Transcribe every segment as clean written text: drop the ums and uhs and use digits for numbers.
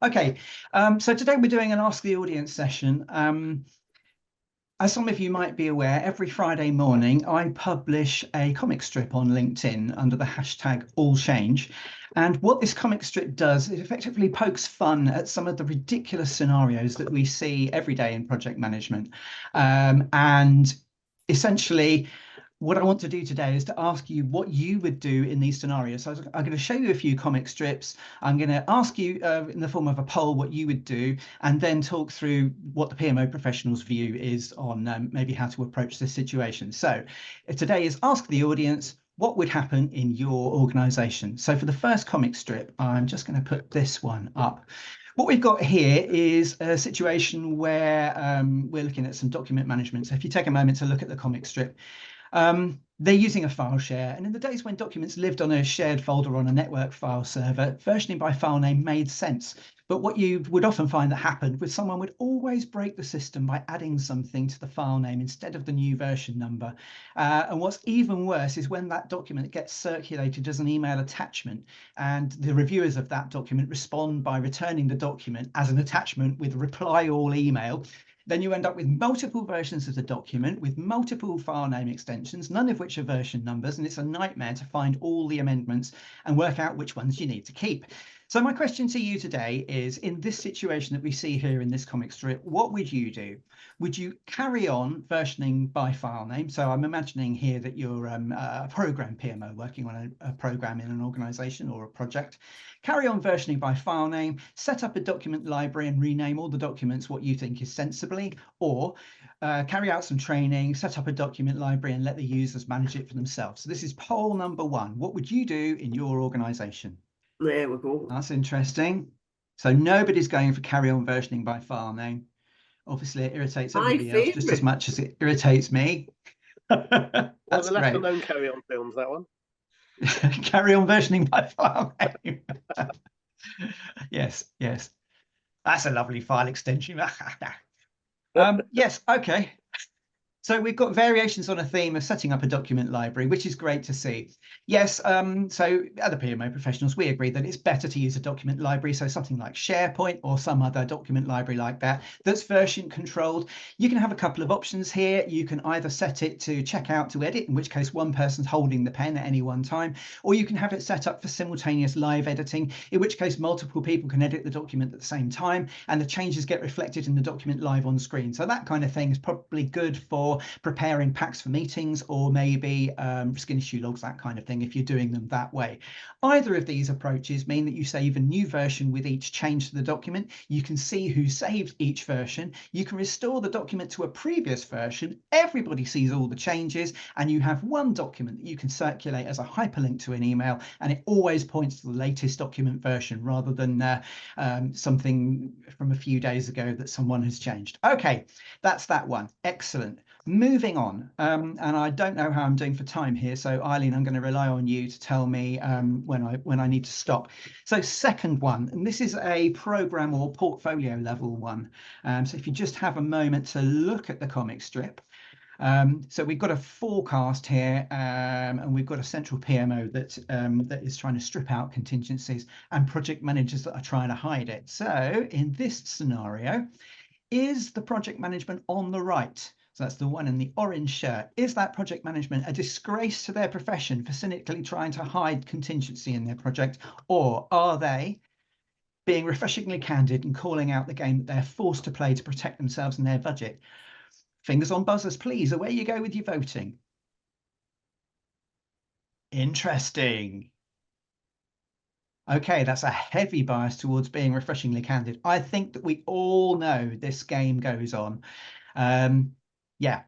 Okay, so today we're doing an Ask the Audience session. As some of you might be aware, every Friday morning I publish a comic strip on LinkedIn under the hashtag AllChange. And what this comic strip does is effectively pokes fun at some of the ridiculous scenarios that we see every day in project management. And essentially, what I want to do today is to ask you what you would do in these scenarios. So I'm going to show you a few comic strips. I'm going to ask you in the form of a poll what you would do, and then talk through what the PMO professionals' view is on maybe how to approach this situation. So today is Ask the Audience, what would happen in your organization? So for the first comic strip, I'm just going to put this one up. What we've got here is a situation where we're looking at some document management. So if you take a moment to look at the comic strip, they're using a file share, and in the days when documents lived on a shared folder on a network file server, versioning by file name made sense. But what you would often find that happened was someone would always break the system by adding something to the file name instead of the new version number. And what's even worse is when that document gets circulated as an email attachment, and the reviewers of that document respond by returning the document as an attachment with reply all email. Then you end up with multiple versions of the document with multiple file name extensions, none of which are version numbers, and it's a nightmare to find all the amendments and work out which ones you need to keep. So my question to you today is, in this situation that we see here in this comic strip, what would you do? Would you carry on versioning by file name? So I'm imagining here that you're a program PMO working on a program in an organization or a project. Carry on versioning by file name, set up a document library and rename all the documents what you think is sensibly, or carry out some training, set up a document library and let the users manage it for themselves. So this is poll number one. What would you do in your organization? There we go. That's interesting. So nobody's going for carry on versioning by file name. Obviously, it irritates everybody else just as much as it irritates me. That's the lesser known carry on films, that one. Carry on versioning by file name. Yes. That's a lovely file extension. Yes, okay. So we've got variations on a theme of setting up a document library, which is great to see. Yes, so other PMO professionals, we agree that it's better to use a document library, so something like SharePoint or some other document library like that, that's version controlled. You can have a couple of options here. You can either set it to check out to edit, in which case one person's holding the pen at any one time, or you can have it set up for simultaneous live editing, in which case multiple people can edit the document at the same time, and the changes get reflected in the document live on screen. So that kind of thing is probably good for preparing packs for meetings, or maybe skin issue logs, that kind of thing, if you're doing them that way. Either of these approaches mean that you save a new version with each change to the document. You can see who saved each version. You can restore the document to a previous version. Everybody sees all the changes, and you have one document that you can circulate as a hyperlink to an email, and it always points to the latest document version rather than something from a few days ago that someone has changed. Okay, that's that one. Excellent. Moving on, and I don't know how I'm doing for time here, so Eileen, I'm going to rely on you to tell me when I need to stop. So second one, and this is a program or portfolio level one. So if you just have a moment to look at the comic strip. So we've got a forecast here, and we've got a central PMO that is trying to strip out contingencies and project managers that are trying to hide it. So in this scenario, is the project management on the right? So that's the one in the orange shirt. Is that project management a disgrace to their profession for cynically trying to hide contingency in their project? Or are they being refreshingly candid and calling out the game that they're forced to play to protect themselves and their budget? Fingers on buzzers, please. Away you go with your voting. Interesting. Okay, that's a heavy bias towards being refreshingly candid. I think that we all know this game goes on. Yeah.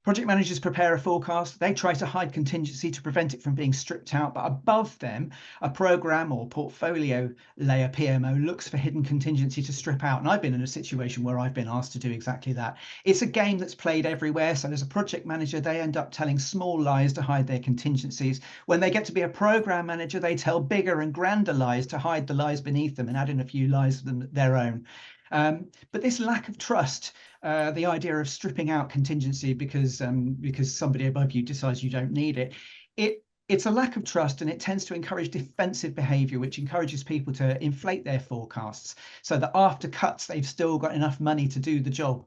Project managers prepare a forecast. They try to hide contingency to prevent it from being stripped out. But above them, a program or portfolio layer PMO looks for hidden contingency to strip out. And I've been in a situation where I've been asked to do exactly that. It's a game that's played everywhere. So as a project manager, they end up telling small lies to hide their contingencies. When they get to be a program manager, they tell bigger and grander lies to hide the lies beneath them and add in a few lies of their own. But this lack of trust, the idea of stripping out contingency because somebody above you decides you don't need it, It's a lack of trust, and it tends to encourage defensive behavior, which encourages people to inflate their forecasts so that after cuts, they've still got enough money to do the job.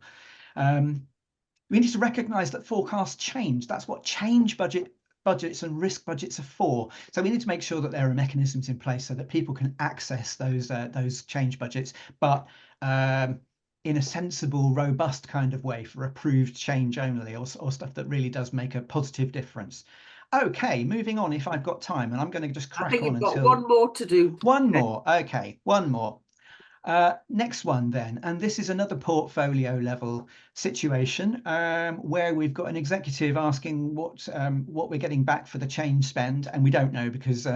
We need to recognize that forecasts change. That's what change budgets and risk budgets are for. So we need to make sure that there are mechanisms in place so that people can access those change budgets, but in a sensible, robust kind of way for approved change only, or stuff that really does make a positive difference. Okay, moving on if I've got time, and I'm going to just crack on I think you've got until one more to do. one more. Okay, one more. Next one then, and this is another portfolio level situation where we've got an executive asking what we're getting back for the change spend, and we don't know because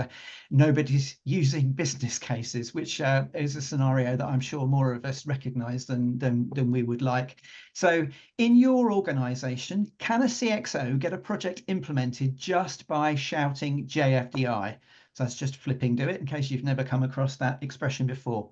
nobody's using business cases, which is a scenario that I'm sure more of us recognise than we would like. So in your organisation, can a CXO get a project implemented just by shouting JFDI? So that's just flipping do it in case you've never come across that expression before.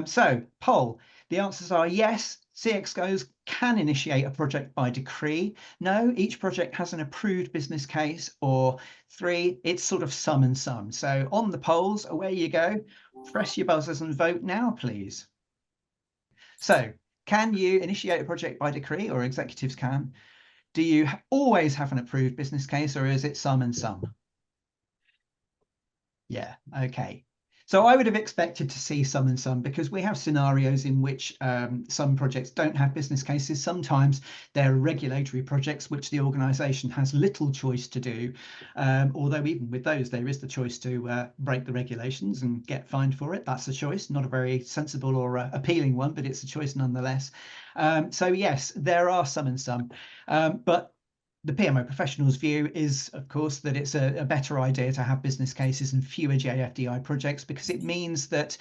So poll, the answers are yes, CXOs can initiate a project by decree. No, each project has an approved business case, or 3, it's sort of some and some. So on the polls, away you go. Press your buzzers and vote now, please. So can you initiate a project by decree, or executives can? Do you always have an approved business case, or is it some and some? Yeah, okay. So I would have expected to see some and some, because we have scenarios in which some projects don't have business cases. Sometimes there are regulatory projects which the organisation has little choice to do, although even with those there is the choice to break the regulations and get fined for it. That's a choice, not a very sensible or appealing one, but it's a choice nonetheless. So yes, there are some and some, but the PMO Professionals' view is, of course, that it's a better idea to have business cases and fewer JFDI projects, because it means that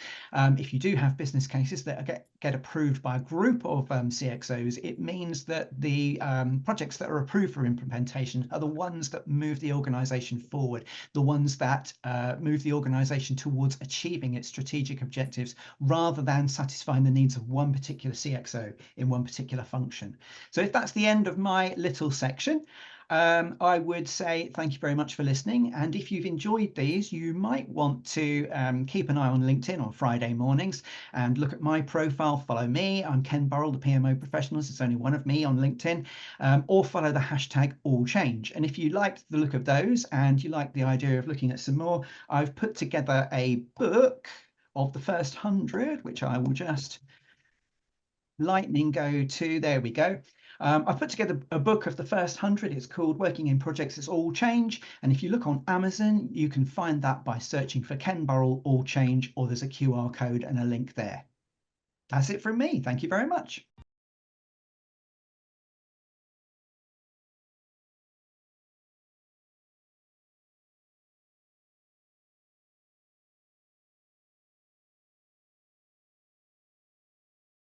if you do have business cases that get approved by a group of CXOs, it means that the projects that are approved for implementation are the ones that move the organisation forward, the ones that move the organisation towards achieving its strategic objectives, rather than satisfying the needs of one particular CXO in one particular function. So if that's the end of my little section, I would say thank you very much for listening. And if you've enjoyed these, you might want to keep an eye on LinkedIn on Friday mornings and look at my profile. Follow me. I'm Ken Burrell, the PMO Professionals. It's only one of me on LinkedIn, or follow the hashtag AllChange. And if you liked the look of those and you like the idea of looking at some more, I've put together a book of the first 100, which I will just lightning go to. There we go. I've put together a book of the first 100. It's called Working in Projects It's All Change. And if you look on Amazon, you can find that by searching for Ken Burrell All Change, or there's a QR code and a link there. That's it from me. Thank you very much.